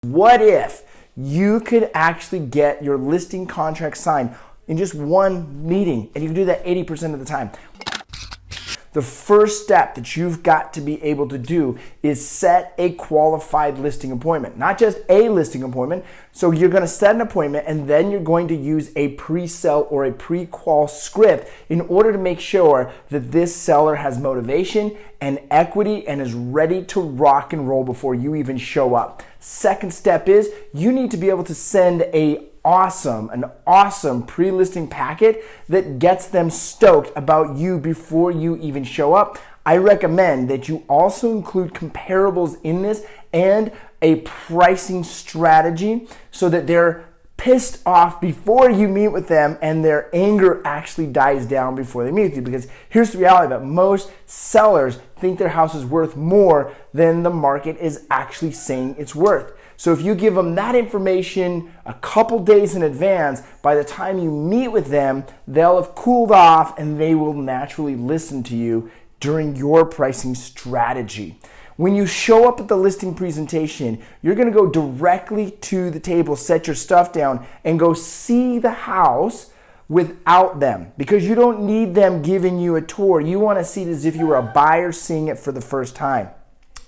What if you could actually get your listing contract signed in just one meeting, and you can do that 80% of the time? The first step that you've got to be able to do is set a qualified listing appointment, not just a listing appointment. So you're going to set an appointment, and then you're going to use a pre-sell or a pre-qual script in order to make sure that this seller has motivation and equity and is ready to rock and roll before you even show up. Second step is you need to be able to send an awesome pre-listing packet that gets them stoked about you before you even show up. I recommend that you also include comparables in this and a pricing strategy so that they're pissed off before you meet with them and their anger actually dies down before they meet with you. Because here's the reality, that most sellers think their house is worth more than the market is actually saying it's worth. So if you give them that information a couple days in advance, by the time you meet with them, they'll have cooled off and they will naturally listen to you during your pricing strategy. When you show up at the listing presentation, you're going to go directly to the table, set your stuff down, and go see the house without them, because you don't need them giving you a tour. You want to see it as if you were a buyer seeing it for the first time.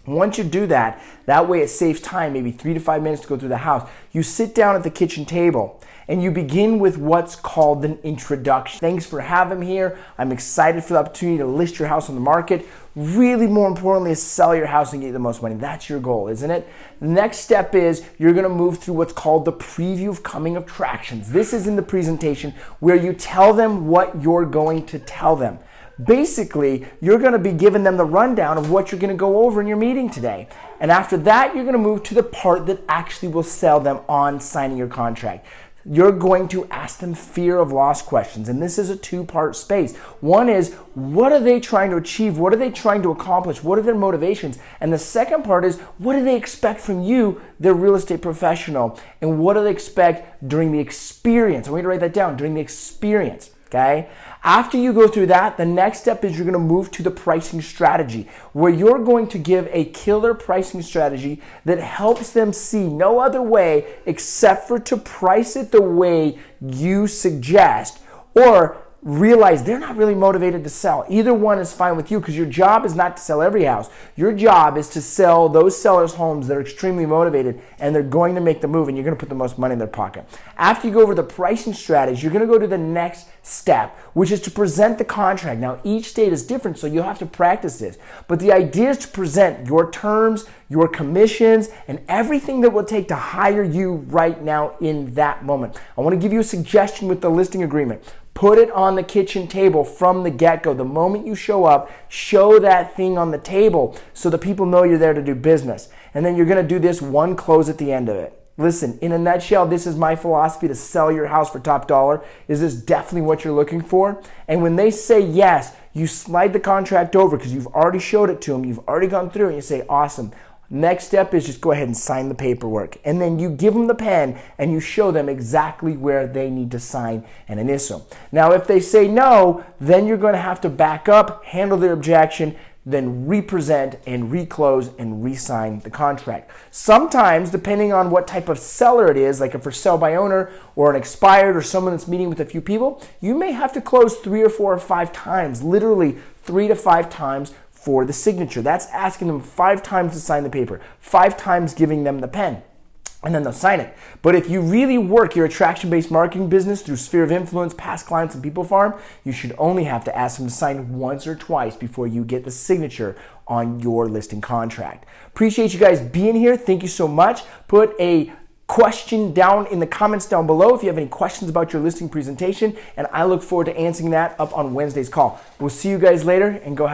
Once you do that, that way it saves time, maybe 3 to 5 minutes to go through the house. You sit down at the kitchen table and you begin with what's called an introduction. Thanks for having me here. I'm excited for the opportunity to list your house on the market. Really, more importantly, is sell your house and get you the most money. That's your goal, isn't it? The next step is you're going to move through what's called the preview of coming attractions. This is in the presentation where you tell them what you're going to tell them. Basically, you're going to be giving them the rundown of what you're going to go over in your meeting today. And after that, you're going to move to the part that actually will sell them on signing your contract. You're going to ask them fear of loss questions. And this is a two-part space. One is, what are they trying to achieve? What are they trying to accomplish? What are their motivations? And the second part is, what do they expect from you, their real estate professional? And what do they expect during the experience? I want you to write that down, during the experience. Okay? After you go through that, the next step is you're going to move to the pricing strategy, where you're going to give a killer pricing strategy that helps them see no other way except for to price it the way you suggest, or realize they're not really motivated to sell. Either one is fine with you, because your job is not to sell every house. Your job is to sell those sellers' homes that are extremely motivated and they're going to make the move, and you're going to put the most money in their pocket. After you go over the pricing strategy, you're going to go to the next step, which is to present the contract. Now, each state is different, so you'll have to practice this. But the idea is to present your terms, your commissions, and everything that will take to hire you right now in that moment. I want to give you a suggestion with the listing agreement. Put it on the kitchen table from the get-go. The moment you show up, show that thing on the table so the people know you're there to do business. And then you're going to do this one close at the end of it. Listen, in a nutshell, this is my philosophy to sell your house for top dollar. Is this definitely what you're looking for? And when they say yes, you slide the contract over because you've already showed it to them. You've already gone through it, and you say, awesome. Next step is just go ahead and sign the paperwork. And then you give them the pen and you show them exactly where they need to sign and initial. Now, if they say no, then you're going to have to back up, handle their objection, then represent and reclose and re-sign the contract. Sometimes, depending on what type of seller it is, like a for sale by owner or an expired or someone that's meeting with a few people, you may have to close 3 or 4 or 5 times, literally 3 to 5 times for the signature. That's asking them 5 times to sign the paper, 5 times giving them the pen, and then they'll sign it. But if you really work your attraction-based marketing business through Sphere of Influence, past clients, and People Farm, you should only have to ask them to sign once or twice before you get the signature on your listing contract. Appreciate you guys being here. Thank you so much. Put a question down in the comments down below if you have any questions about your listing presentation, and I look forward to answering that up on Wednesday's call. We'll see you guys later, and go have